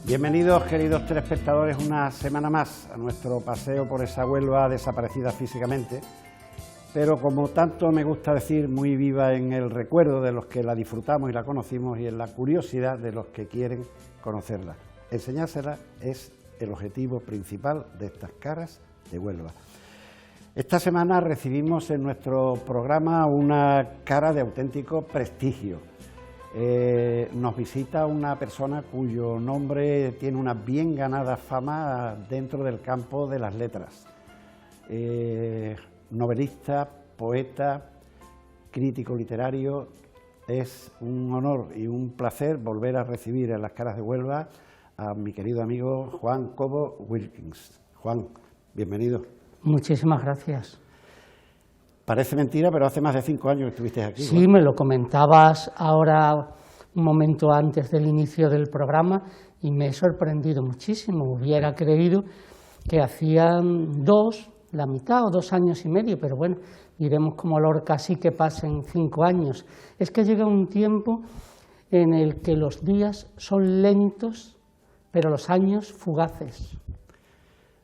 Bienvenidos, queridos telespectadores, una semana más a nuestro paseo por esa Huelva desaparecida físicamente, pero como tanto me gusta decir, muy viva en el recuerdo de los que la disfrutamos y la conocimos y en la curiosidad de los que quieren conocerla. Enseñársela es el objetivo principal de estas caras de Huelva. Esta semana recibimos en nuestro programa una cara de auténtico prestigio. Nos visita una persona cuyo nombre tiene una bien ganada fama dentro del campo de las letras. Novelista, poeta, crítico literario. Es un honor y un placer volver a recibir en las caras de Huelva a mi querido amigo Juan Cobo Wilkins. Juan, bienvenido. Muchísimas gracias. Parece mentira, pero hace más de 5 años que estuviste aquí. Sí, Juan. Me lo comentabas ahora un momento antes del inicio del programa y me he sorprendido muchísimo. Hubiera creído que hacían la mitad o 2 años y medio, pero bueno, iremos como Lorca, sí que pasen 5 años. Es que llega un tiempo en el que los días son lentos, pero los años fugaces.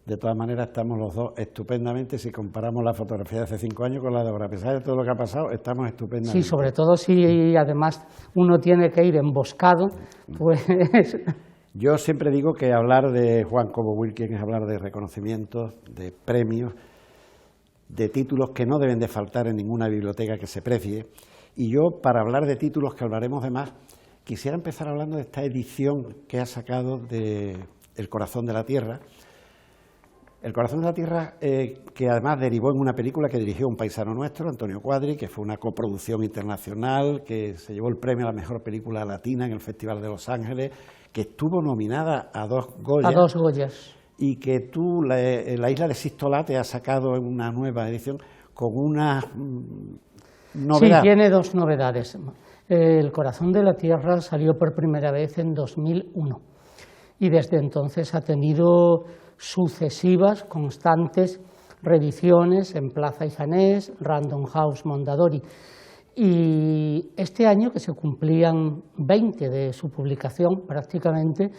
De todas maneras, estamos los dos estupendamente, si comparamos la fotografía de hace 5 años con la de ahora. A pesar de todo lo que ha pasado, estamos estupendamente. Sí, sobre todo si además uno tiene que ir emboscado, pues... Yo siempre digo que hablar de Juan Cobo Wilkins es hablar de reconocimientos, de premios, de títulos que no deben de faltar en ninguna biblioteca que se precie. Y yo, para hablar de títulos, que hablaremos de más, quisiera empezar hablando de esta edición que ha sacado de El corazón de la tierra. El corazón de la tierra, que además derivó en una película que dirigió un paisano nuestro, Antonio Cuadri, que fue una coproducción internacional, que se llevó el premio a la mejor película latina en el Festival de Los Ángeles, que estuvo nominada a 2 Goyas. A 2 Goyas. Y que tú, la Isla de Sístola, te has sacado en una nueva edición con una novedad. Sí, tiene 2 novedades. El corazón de la tierra salió por primera vez en 2001 y desde entonces ha tenido sucesivas, constantes reediciones en Plaza Ijanés, Random House Mondadori. Y este año, que se cumplían 20 de su publicación prácticamente,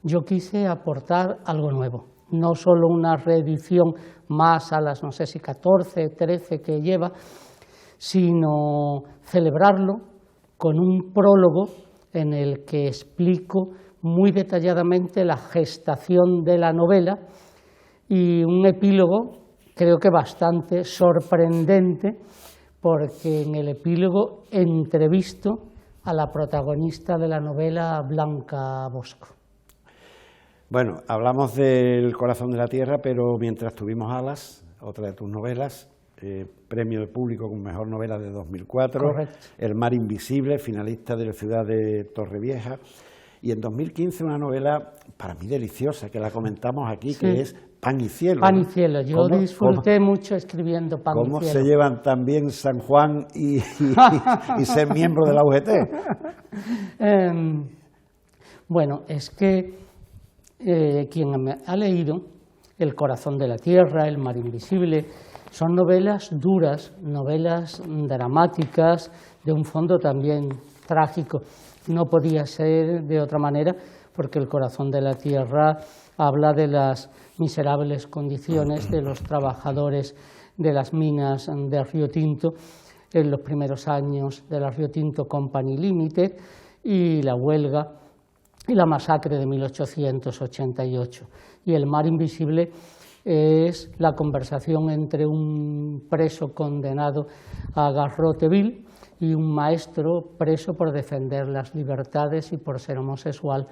yo quise aportar algo nuevo. No solo una reedición más a las, no sé si 14, 13 que lleva, sino celebrarlo con un prólogo en el que explico muy detalladamente la gestación de la novela y un epílogo creo que bastante sorprendente, porque en el epílogo entrevisto a la protagonista de la novela, Blanca Bosco. Bueno, hablamos del corazón de la tierra, pero mientras tuvimos Alas, otra de tus novelas, premio del público como mejor novela de 2004, Correcto. El mar invisible, finalista de la ciudad de Torrevieja. Y en 2015 una novela para mí deliciosa, que la comentamos aquí, sí, que es Pan y cielo. Pan y cielo, yo disfruté mucho escribiendo Pan y cielo. ¿Cómo se llevan también San Juan y ser miembro de la UGT? Bueno, es que quien ha leído El corazón de la tierra, El mar invisible, son novelas duras, novelas dramáticas, de un fondo también trágico. No podía ser de otra manera, porque El corazón de la tierra habla de las miserables condiciones de los trabajadores de las minas de Río Tinto en los primeros años de la Río Tinto Company Limited y la huelga y la masacre de 1888. Y El mar invisible es la conversación entre un preso condenado a garrote vil y un maestro preso por defender las libertades y por ser homosexual.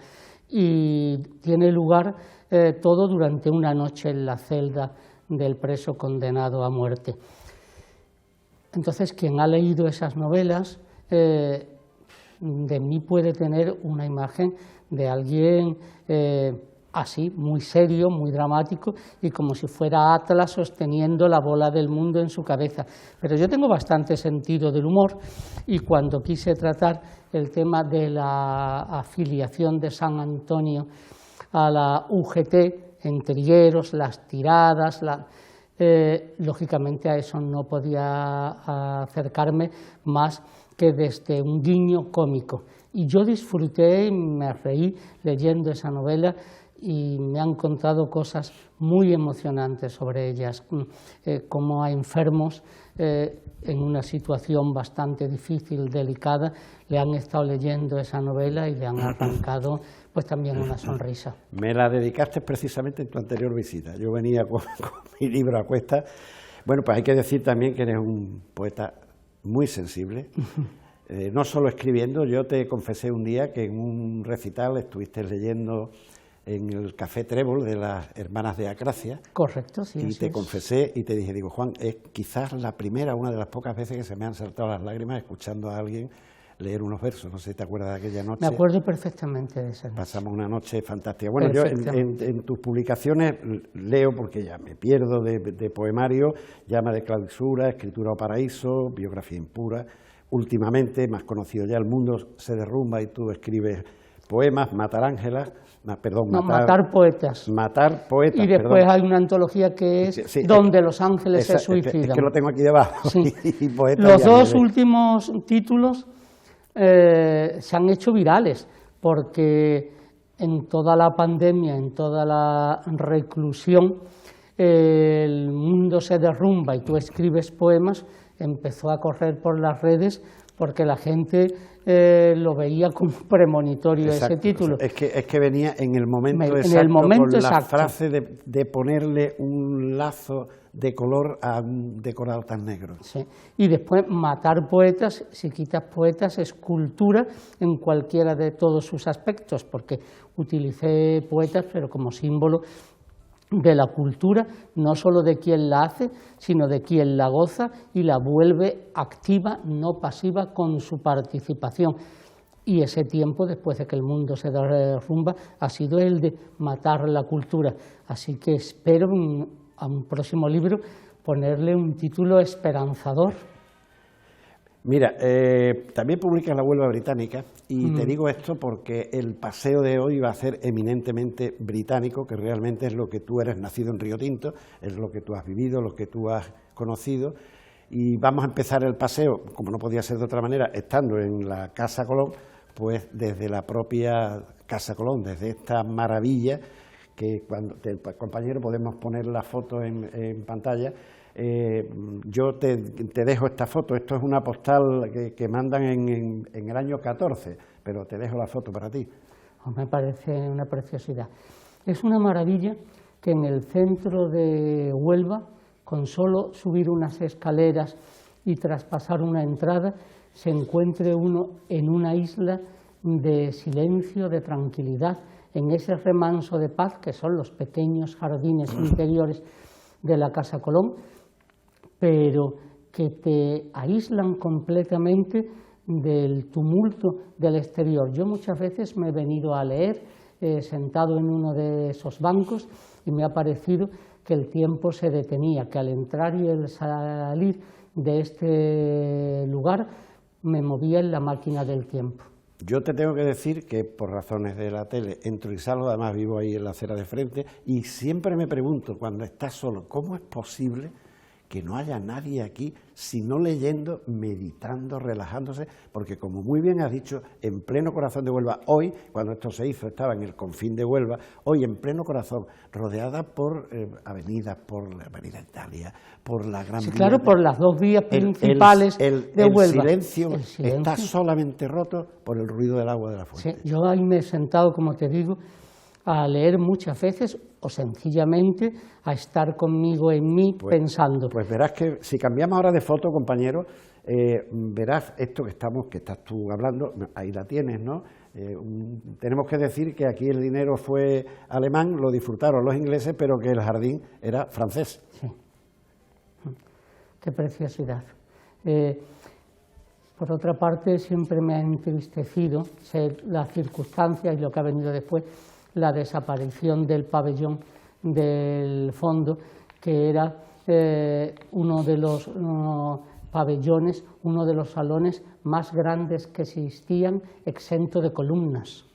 Y tiene lugar todo durante una noche en la celda del preso condenado a muerte. Entonces, quien ha leído esas novelas, de mí puede tener una imagen de alguien así, muy serio, muy dramático, y como si fuera Atlas sosteniendo la bola del mundo en su cabeza. Pero yo tengo bastante sentido del humor, y cuando quise tratar el tema de la afiliación de San Antonio a la UGT, en Trigueros, las tiradas, lógicamente a eso no podía acercarme más que desde un guiño cómico. Y yo disfruté y me reí leyendo esa novela y me han contado cosas muy emocionantes sobre ellas, como a enfermos en una situación bastante difícil, delicada, le han estado leyendo esa novela y le han arrancado pues también una sonrisa. Me la dedicaste precisamente en tu anterior visita. Yo venía con mi libro a cuestas. Bueno, pues hay que decir también que eres un poeta muy sensible. No solo escribiendo, yo te confesé un día que en un recital estuviste leyendo en el Café Trébol de las Hermanas de Acracia. Correcto, sí. Y te confesé y te dije, digo, Juan, es quizás la primera, una de las pocas veces que se me han saltado las lágrimas escuchando a alguien leer unos versos. No sé si te acuerdas de aquella noche. Me acuerdo perfectamente de esa noche. Pasamos una noche fantástica. Bueno, yo en tus publicaciones leo, porque ya me pierdo de poemario, Llama de clausura, Escritura o paraíso, Biografía impura. Últimamente, más conocido ya, El mundo se derrumba y tú escribes poemas, Matar poetas. Matar poetas. Y después hay una antología que es Donde los ángeles se suicidan. Es que lo tengo aquí debajo. Sí. Los dos últimos títulos se han hecho virales, porque en toda la pandemia, en toda la reclusión, El mundo se derrumba y tú escribes poemas, empezó a correr por las redes porque la gente lo veía como premonitorio. Exacto, ese título. Es que venía en el momento exacto, con la frase de ponerle un lazo de color a un decorado tan negro. Sí. Y después Matar poetas, si quitas poetas, es cultura en cualquiera de todos sus aspectos, porque utilicé poetas, pero como símbolo de la cultura, no solo de quien la hace, sino de quien la goza y la vuelve activa, no pasiva, con su participación. Y ese tiempo, después de que el mundo se derrumba, ha sido el de matar la cultura. Así que espero a un próximo libro ponerle un título esperanzador. Mira, también publica La Huelva Británica, y te digo esto porque el paseo de hoy va a ser eminentemente británico, que realmente es lo que tú eres, nacido en Río Tinto, es lo que tú has vivido, lo que tú has conocido, y vamos a empezar el paseo, como no podía ser de otra manera, estando en la Casa Colón, pues desde la propia Casa Colón, desde esta maravilla, que cuando, compañero, podemos poner la foto en pantalla. Yo te dejo esta foto, esto es una postal que mandan en el año 14, pero te dejo la foto para ti. Me parece una preciosidad. Es una maravilla que en el centro de Huelva, con solo subir unas escaleras y traspasar una entrada, se encuentre uno en una isla de silencio, de tranquilidad, en ese remanso de paz que son los pequeños jardines interiores de la Casa Colón, pero que te aíslan completamente del tumulto del exterior. Yo muchas veces me he venido a leer sentado en uno de esos bancos y me ha parecido que el tiempo se detenía, que al entrar y el salir de este lugar me movía en la máquina del tiempo. Yo te tengo que decir que por razones de la tele entro y salgo, además vivo ahí en la acera de frente, y siempre me pregunto cuando estás solo, ¿cómo es posible que no haya nadie aquí, sino leyendo, meditando, relajándose? Porque como muy bien has dicho, en pleno corazón de Huelva, hoy, cuando esto se hizo, estaba en el confín de Huelva, hoy en pleno corazón, rodeada por avenidas, por la Avenida Italia, por la Gran Vía. Sí, claro, por las dos vías principales de Huelva. El silencio está solamente roto por el ruido del agua de la fuente. Sí, yo ahí me he sentado, como te digo, a leer muchas veces o sencillamente a estar conmigo en mí pensando. Pues verás que si cambiamos ahora de foto, compañero, verás esto que estás tú hablando, ahí la tienes, ¿no? Tenemos que decir que aquí el dinero fue alemán, lo disfrutaron los ingleses, pero que el jardín era francés. Sí. Qué preciosidad. Por otra parte, siempre me ha entristecido las circunstancias y lo que ha venido después, la desaparición del pabellón del fondo, que era uno de los pabellones, uno de los salones más grandes que existían, exento de columnas.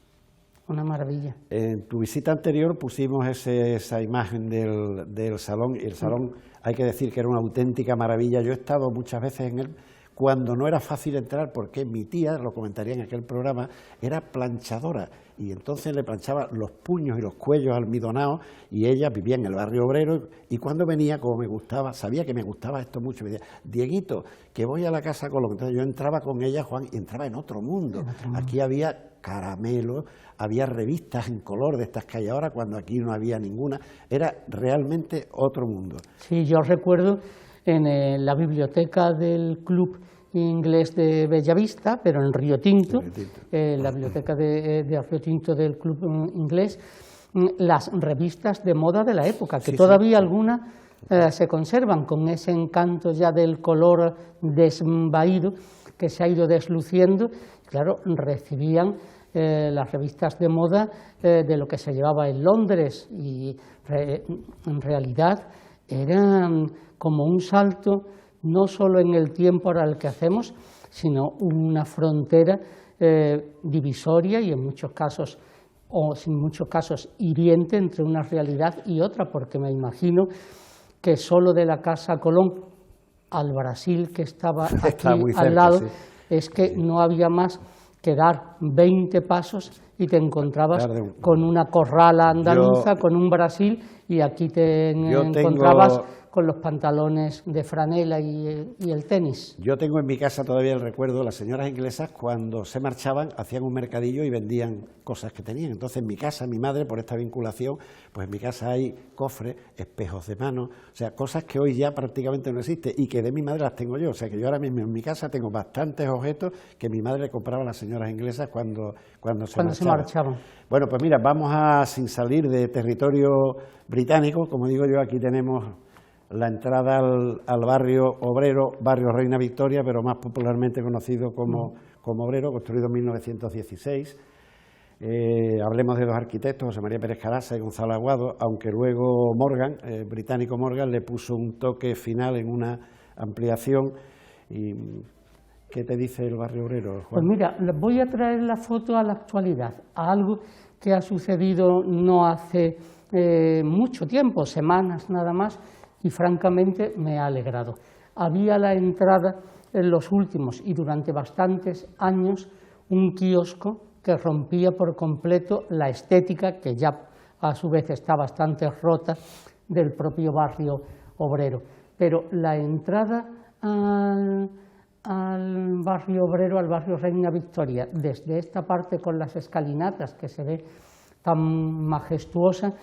una maravilla. En tu visita anterior pusimos esa imagen del salón, y el salón, hay que decir que era una auténtica maravilla. Yo he estado muchas veces en él cuando no era fácil entrar, porque mi tía, lo comentaría en aquel programa, era planchadora, y entonces le planchaba los puños y los cuellos almidonados, y ella vivía en el barrio obrero, y cuando venía, como me gustaba, sabía que me gustaba esto mucho, me decía, Dieguito, que voy a la Casa Colón. Entonces yo entraba con ella, Juan, y entraba en otro mundo. Aquí había caramelos, había revistas en color de estas que hay ahora, cuando aquí no había ninguna. Era realmente otro mundo. Sí, yo recuerdo en la biblioteca del Club Inglés de Bellavista, pero en Río Tinto, la biblioteca de Río Tinto del Club Inglés, las revistas de moda de la época, que todavía algunas se conservan con ese encanto ya del color desvaído que se ha ido desluciendo. Claro, recibían las revistas de moda de lo que se llevaba en Londres, y en realidad eran como un salto no solo en el tiempo ahora el que hacemos, sino una frontera divisoria y en muchos casos, o en muchos casos hiriente, entre una realidad y otra, porque me imagino que solo de la Casa Colón al Brasil, que estaba aquí al lado, es que no había más que dar 20 pasos y te encontrabas con una corrala andaluza, con un Brasil, y aquí te encontrabas con los pantalones de franela y el tenis. Yo tengo en mi casa todavía el recuerdo, las señoras inglesas cuando se marchaban hacían un mercadillo y vendían cosas que tenían. Entonces en mi casa, mi madre, por esta vinculación, pues en mi casa hay cofres, espejos de mano, o sea, cosas que hoy ya prácticamente no existen y que de mi madre las tengo yo. O sea, que yo ahora mismo en mi casa tengo bastantes objetos que mi madre le compraba a las señoras inglesas cuando se marchaban. Bueno, pues mira, vamos sin salir de territorio británico, como digo yo, aquí tenemos la entrada al barrio obrero, barrio Reina Victoria, pero más popularmente conocido como Obrero, construido en 1916. Hablemos de dos arquitectos, José María Pérez Carasa y Gonzalo Aguado, aunque luego Morgan, el británico Morgan, le puso un toque final en una ampliación. Y, ¿qué te dice el barrio obrero, Juan? Pues mira, voy a traer la foto a la actualidad, a algo que ha sucedido no hace mucho tiempo, semanas nada más, y francamente me ha alegrado. Había a la entrada en los últimos y durante bastantes años un kiosco que rompía por completo la estética, que ya a su vez está bastante rota, del propio barrio obrero. Pero la entrada al barrio obrero, al barrio Reina Victoria, desde esta parte con las escalinatas que se ve tan majestuosa,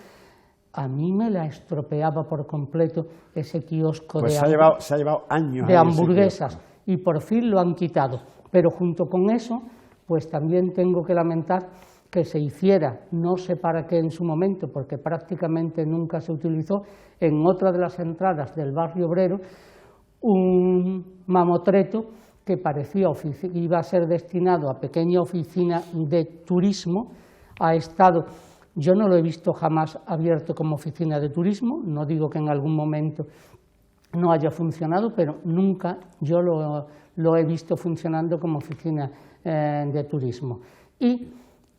a mí me la estropeaba por completo ese kiosco se ha llevado años de hamburguesas, y por fin lo han quitado. Pero junto con eso, pues también tengo que lamentar que se hiciera, no sé para qué en su momento, porque prácticamente nunca se utilizó, en otra de las entradas del barrio obrero, un mamotreto que parecía iba a ser destinado a pequeña oficina de turismo. Ha estado, yo no lo he visto jamás abierto como oficina de turismo, no digo que en algún momento no haya funcionado, pero nunca yo lo he visto funcionando como oficina de turismo. Y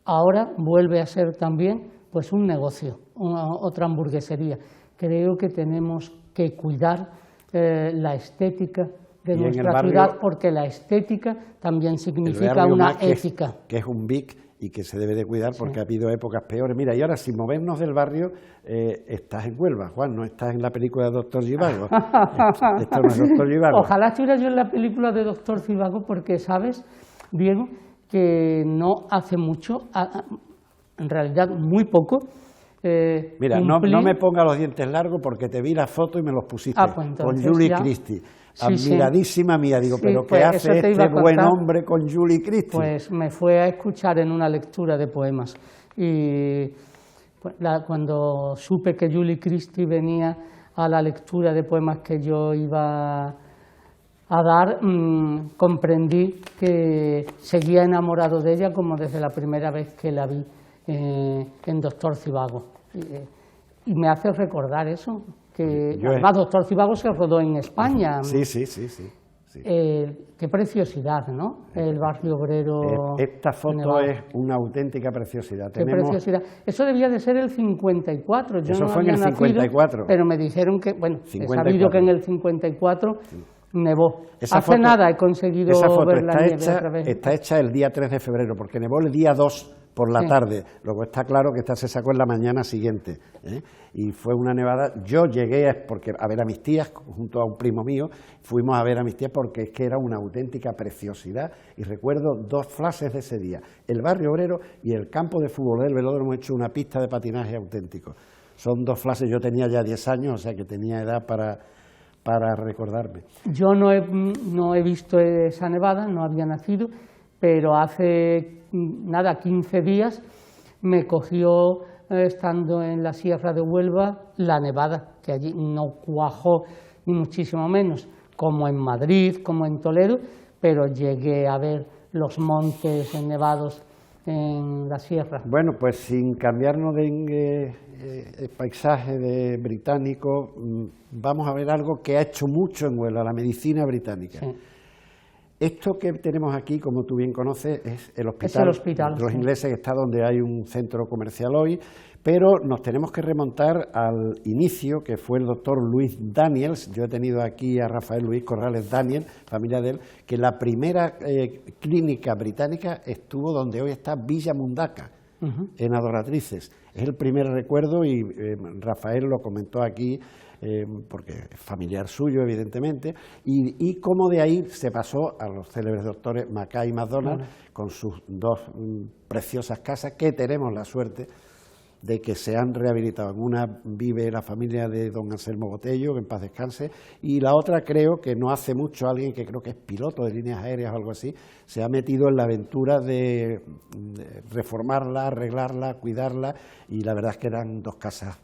ahora vuelve a ser también pues un negocio, otra hamburguesería. Creo que tenemos que cuidar la estética de nuestra ciudad, porque la estética también significa una ética. Que es un BIC y que se debe de cuidar porque ha habido épocas peores. Mira, y ahora sin movernos del barrio, estás en Huelva, Juan, no estás en la película de Doctor Zhivago. Esto no es Doctor Zhivago. Ojalá estuviera yo en la película de Doctor Zhivago, porque sabes, Diego, que no hace mucho, en realidad muy poco. Mira, no me ponga los dientes largos porque te vi la foto y me los pusiste pues con Julie Christie. Admiradísima mía, digo, sí, pero ¿qué hace este buen hombre con Julie Christie? Pues me fue a escuchar en una lectura de poemas y cuando supe que Julie Christie venía a la lectura de poemas que yo iba a dar, comprendí que seguía enamorado de ella como desde la primera vez que la vi en Doctor Zhivago. Y me hace recordar eso, que además Doctor Zhivago se rodó en España. Sí. sí. Qué preciosidad, ¿no? El barrio obrero. Esta foto Nevado. es una auténtica preciosidad. Qué preciosidad. Eso debía de ser el 54. Yo Eso no fue en había el 54. nacido, pero me dijeron que, bueno, 54. he sabido que en el 54 nevó. Esa Hace foto- nada he conseguido Esa foto ver la está nieve otra vez. está hecha el día 3 de febrero, porque nevó el día 2 por la Sí. tarde. Luego está claro que esta se sacó en la mañana siguiente, ¿eh? Y fue una nevada. Yo llegué a ver a mis tías, junto a un primo mío, fuimos a ver a mis tías porque es que era una auténtica preciosidad. Y recuerdo dos flashes de ese día: el barrio obrero y el campo de fútbol del velódromo hecho una pista de patinaje auténtico. Son dos flashes. Yo tenía ya 10 años, o sea que tenía edad para recordarme. Yo no he visto esa nevada, no había nacido, pero hace nada, 15 días me cogió, estando en la Sierra de Huelva, la nevada, que allí no cuajó ni muchísimo menos, como en Madrid, como en Toledo, pero llegué a ver los montes nevados en la sierra. Bueno, pues sin cambiarnos de paisaje de británico, vamos a ver algo que ha hecho mucho en Huelva, la medicina británica. Sí. Esto que tenemos aquí, como tú bien conoces, es el hospital, Es el hospital, de los sí. ingleses, que está donde hay un centro comercial hoy, pero nos tenemos que remontar al inicio, que fue el doctor Luis Daniels. Yo he tenido aquí a Rafael Luis Corrales Daniel, familia de él, que la primera clínica británica estuvo donde hoy está Villa Mundaca, en Adoratrices. Es el primer recuerdo y Rafael lo comentó aquí, porque es familiar suyo, evidentemente, y cómo de ahí se pasó a los célebres doctores Mackay y McDonald, con sus dos preciosas casas, que tenemos la suerte de que se han rehabilitado. En una vive la familia de don Anselmo Botello, que en paz descanse, y la otra creo que no hace mucho alguien que creo que es piloto de líneas aéreas o algo así, se ha metido en la aventura de reformarla, arreglarla, cuidarla, y la verdad es que eran dos casas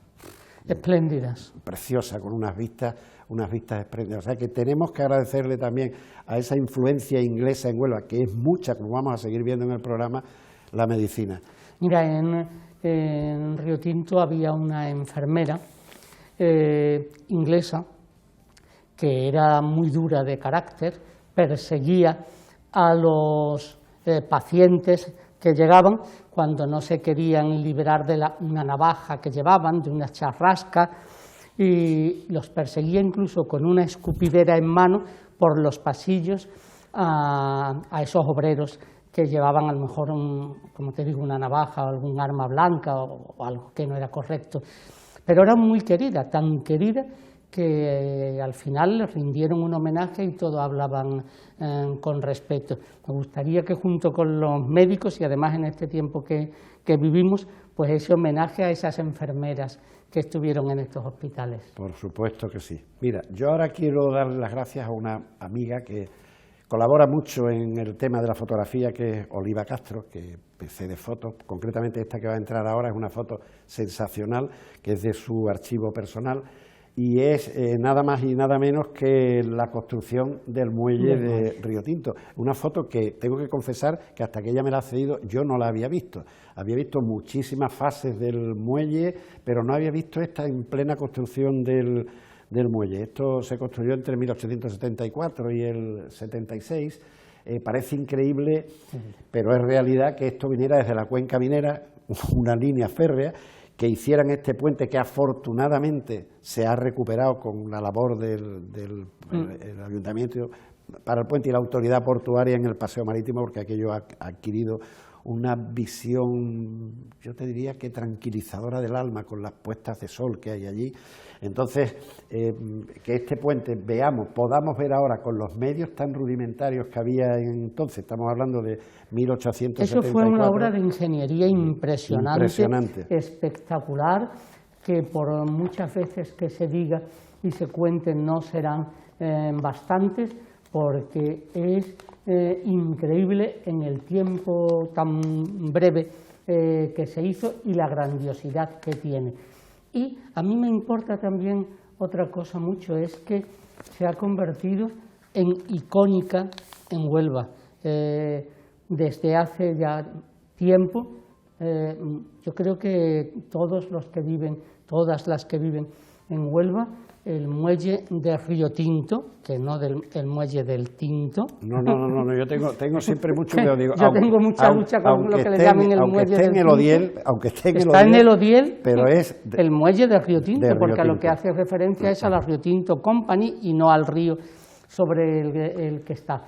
Espléndidas. preciosas, con unas vistas espléndidas. O sea que tenemos que agradecerle también a esa influencia inglesa en Huelva, que es mucha, como vamos a seguir viendo en el programa, la medicina. Mira, en Río Tinto había una enfermera inglesa que era muy dura de carácter, perseguía a los pacientes que llegaban cuando no se querían liberar de una navaja que llevaban, de una charrasca, y los perseguía incluso con una escupidera en mano por los pasillos a esos obreros que llevaban a lo mejor, como te digo, una navaja o algún arma blanca o algo que no era correcto. Pero era muy querida, tan querida que al final le rindieron un homenaje y todos hablaban con respeto. Me gustaría que junto con los médicos, y además en este tiempo que vivimos, pues ese homenaje a esas enfermeras que estuvieron en estos hospitales. Por supuesto que sí. Mira, yo ahora quiero darle las gracias a una amiga que colabora mucho en el tema de la fotografía, que es Oliva Castro, que PC de fotos, concretamente esta que va a entrar ahora es una foto sensacional, que es de su archivo personal, y es nada más y nada menos que la construcción del muelle de Río Tinto. Una foto que tengo que confesar que hasta que ella me la ha cedido yo no la había visto. Había visto muchísimas fases del muelle, pero no había visto esta en plena construcción del muelle. Esto se construyó entre 1874 y el 76. Parece increíble, pero es realidad que esto viniera desde la cuenca minera, una línea férrea, que hicieran este puente que afortunadamente se ha recuperado con la labor del el ayuntamiento para el puente y la autoridad portuaria en el paseo marítimo, porque aquello ha adquirido una visión, yo te diría que tranquilizadora del alma, con las puestas de sol que hay allí. Entonces, que este puente podamos ver ahora con los medios tan rudimentarios que había entonces, estamos hablando de 1874. Eso fue una obra de ingeniería impresionante, espectacular, que por muchas veces que se diga y se cuente no serán bastantes, porque es increíble en el tiempo tan breve que se hizo y la grandiosidad que tiene. Y a mí me importa también otra cosa mucho, es que se ha convertido en icónica en Huelva. Desde hace ya tiempo, yo creo que todos los que viven, todas las que viven en Huelva, el muelle de Río Tinto, que no el muelle del Tinto. No, yo tengo siempre mucho cuidado. Digo, yo tengo mucha lucha con lo que le llamen el muelle del Tinto. Aunque esté en el Odiel, pero es el muelle de Río Tinto, porque a lo Tinto. que hace referencia es a la Río Tinto Company y no al río sobre el que está.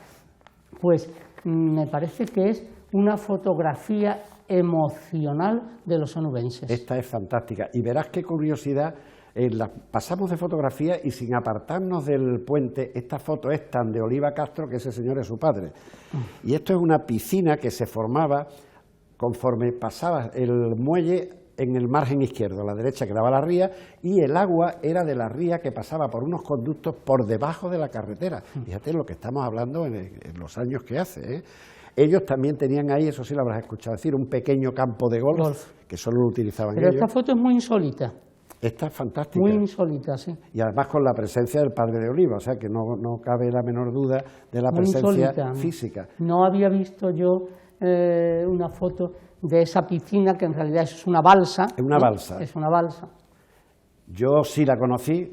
Pues me parece que es una fotografía emocional de los onubenses. Esta es fantástica. Y verás qué curiosidad, pasamos de fotografía y sin apartarnos del puente, esta foto es tan de Oliva Castro que ese señor es su padre. Y esto es una piscina que se formaba conforme pasaba el muelle en el margen izquierdo, a la derecha quedaba la ría, y el agua era de la ría que pasaba por unos conductos por debajo de la carretera. Fíjate lo que estamos hablando en los años que hace, ¿eh? Ellos también tenían ahí, eso sí lo habrás escuchado decir, un pequeño campo de golf. Que solo lo utilizaban Pero ellos. Esta foto es muy insólita. Esta es fantástica. Muy insólita, sí. Y además con la presencia del padre de Oliva, o sea que no cabe la menor duda de la presencia física. No había visto yo una foto de esa piscina, que en realidad es una balsa. Es una balsa. Es una balsa. Yo sí la conocí,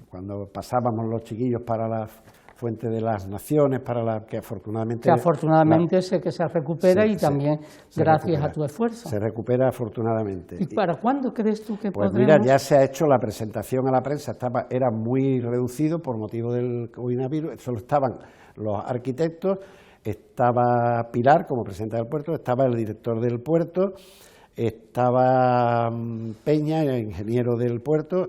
cuando pasábamos los chiquillos para la Fuente de las Naciones, que afortunadamente... Que afortunadamente sé que se recupera y también gracias a tu esfuerzo. Se recupera afortunadamente. ¿Y para cuándo crees tú que pues podremos...? Mira, ya se ha hecho la presentación a la prensa, era muy reducido por motivo del coronavirus, solo estaban los arquitectos, estaba Pilar como presidenta del puerto, estaba el director del puerto, estaba Peña, el ingeniero del puerto,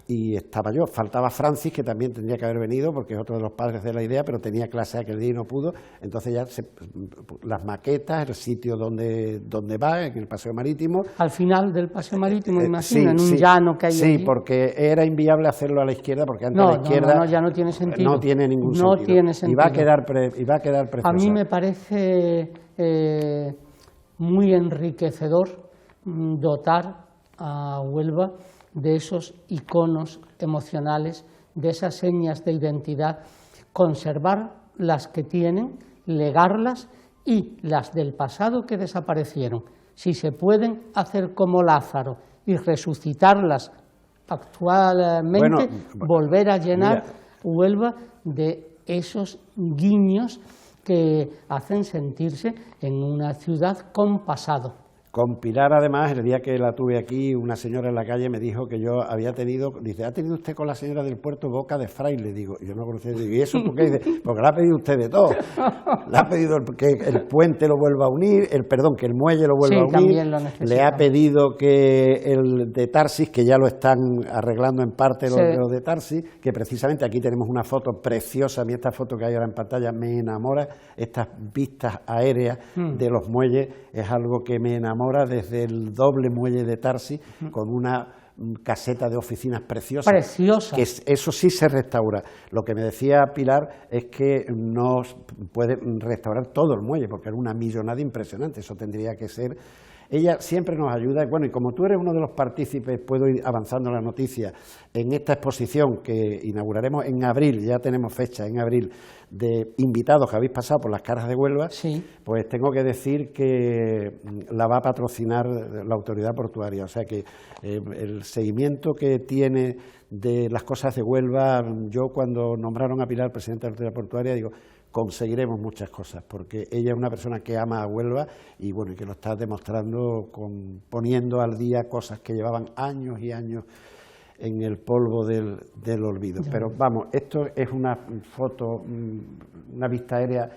y estaba yo. Faltaba Francis, que también tendría que haber venido, porque es otro de los padres de la idea, pero tenía clase aquel día y no pudo. Entonces ya las maquetas, el sitio donde va, en el paseo marítimo. Al final del paseo marítimo, imagino, en un llano que hay allí. Sí, porque era inviable hacerlo a la izquierda, porque antes a la izquierda... No, ya no tiene sentido. No tiene ningún sentido. Tiene sentido. Y va a quedar preciosa. A mí me parece muy enriquecedor dotar a Huelva de esos iconos emocionales, de esas señas de identidad, conservar las que tienen, legarlas, y las del pasado que desaparecieron, si se pueden hacer como Lázaro y resucitarlas actualmente, volver a llenar Huelva de esos guiños que hacen sentirse en una ciudad con pasado. Con Pilar, además, el día que la tuve aquí, una señora en la calle me dijo que yo había tenido, dice, ¿ha tenido usted con la señora del puerto boca de fraile? Digo, yo no conocía, digo, ¿y eso por qué? Dice, porque le ha pedido usted de todo. Le ha pedido que el puente lo vuelva a unir, que el muelle lo vuelva a unir, le ha pedido que el de Tarsis, que ya lo están arreglando en parte los de Tarsis, que precisamente aquí tenemos una foto preciosa, a mí esta foto que hay ahora en pantalla me enamora, estas vistas aéreas de los muelles es algo que me enamora, desde el doble muelle de Tarsis, con una caseta de oficinas preciosa. Preciosa. Que eso sí se restaura. Lo que me decía Pilar es que no puede restaurar todo el muelle, porque era una millonada impresionante, eso tendría que ser... Ella siempre nos ayuda, y como tú eres uno de los partícipes, puedo ir avanzando la noticia, en esta exposición que inauguraremos en abril, ya tenemos fecha en abril, de invitados que habéis pasado por las caras de Huelva, pues tengo que decir que la va a patrocinar la autoridad portuaria, o sea que el seguimiento que tiene de las cosas de Huelva, yo cuando nombraron a Pilar presidenta de la autoridad portuaria, digo, conseguiremos muchas cosas, porque ella es una persona que ama a Huelva y bueno, y que lo está demostrando poniendo al día cosas que llevaban años y años en el polvo del olvido. Pero vamos, esto es una foto, una vista aérea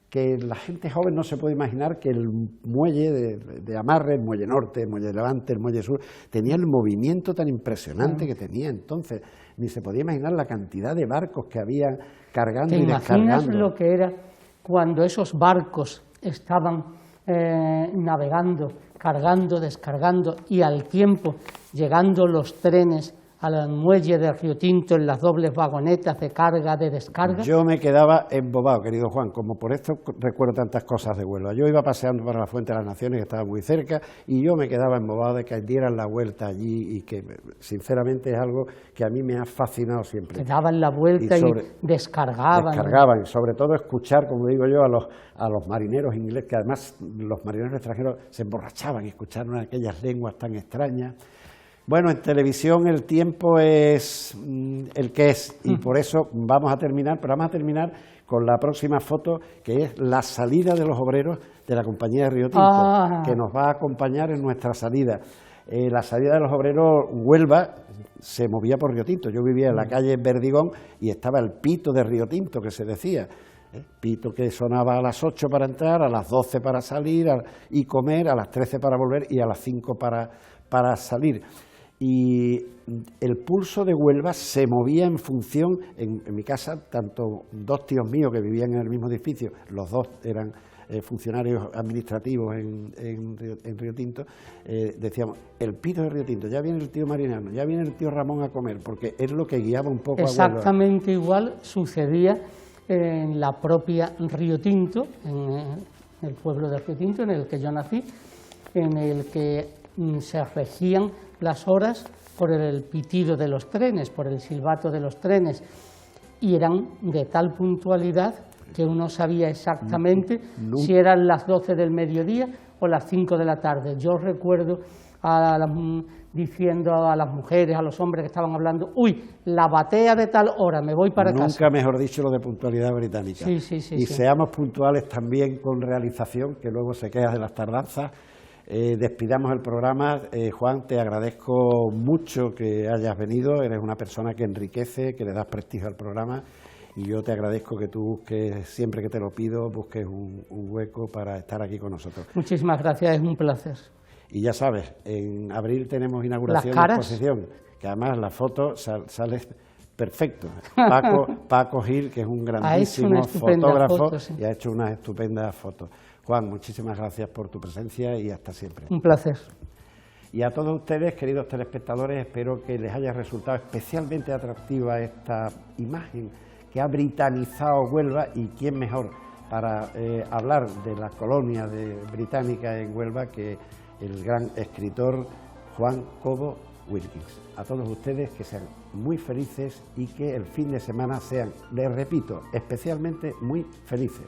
que la gente joven no se puede imaginar que el muelle de amarre, el muelle norte, el muelle de levante, el muelle sur, tenía el movimiento tan impresionante que tenía entonces. Ni se podía imaginar la cantidad de barcos que había cargando y descargando. ¿Te imaginas lo que era cuando esos barcos estaban navegando, cargando, descargando, y al tiempo llegando los trenes al muelle de Río Tinto en las dobles vagonetas de carga, de descarga? Yo me quedaba embobado, querido Juan, como por esto recuerdo tantas cosas de Huelva. Yo iba paseando para la Fuente de las Naciones, que estaba muy cerca, y yo me quedaba embobado de que dieran la vuelta allí, y que sinceramente es algo que a mí me ha fascinado siempre. Que daban la vuelta y descargaban. Descargaban, y sobre todo escuchar, como digo yo, a los marineros ingleses, que además los marineros extranjeros se emborrachaban y escucharon aquellas lenguas tan extrañas. Bueno, en televisión el tiempo es el que es y por eso vamos a terminar, pero vamos a terminar con la próxima foto, que es la salida de los obreros de la compañía de Río Tinto, que nos va a acompañar en nuestra salida. La salida de los obreros, Huelva se movía por Río Tinto. Yo vivía en la calle Verdigón y estaba el pito de Río Tinto, que se decía. Pito que sonaba a las 8 para entrar, a las 12 para salir y comer, a las 13 para volver y a las 5 para salir. Y el pulso de Huelva se movía en función, en mi casa, tanto dos tíos míos que vivían en el mismo edificio, los dos eran funcionarios administrativos en Río Tinto, decíamos, el pito de Río Tinto, ya viene el tío Marinano, ya viene el tío Ramón a comer, porque es lo que guiaba un poco a Huelva. Exactamente igual sucedía en la propia Río Tinto, en el pueblo de Río Tinto, en el que yo nací, en el que se regían las horas por el pitido de los trenes, por el silbato de los trenes, y eran de tal puntualidad que uno sabía exactamente si eran las 12 del mediodía o las 5 de la tarde. Yo recuerdo diciendo a las mujeres, a los hombres que estaban hablando, uy, la batea de tal hora, me voy para casa. Nunca mejor dicho lo de puntualidad británica. Sí, seamos puntuales también con realización, que luego se queda de las tardanzas. Despidamos el programa. Juan, te agradezco mucho que hayas venido, eres una persona que enriquece, que le das prestigio al programa y yo te agradezco que tú busques, siempre que te lo pido, busques un hueco para estar aquí con nosotros. Muchísimas gracias, es un placer. Y ya sabes, en abril tenemos inauguración de exposición, que además la foto sale perfecto. Paco Gil, que es un grandísimo fotógrafo, y ha hecho unas estupendas fotos. Juan, muchísimas gracias por tu presencia y hasta siempre. Un placer. Y a todos ustedes, queridos telespectadores, espero que les haya resultado especialmente atractiva esta imagen que ha britanizado Huelva, y quién mejor para hablar de la colonia británica en Huelva que el gran escritor Juan Cobo Wilkins. A todos ustedes que sean muy felices y que el fin de semana sean, les repito, especialmente muy felices.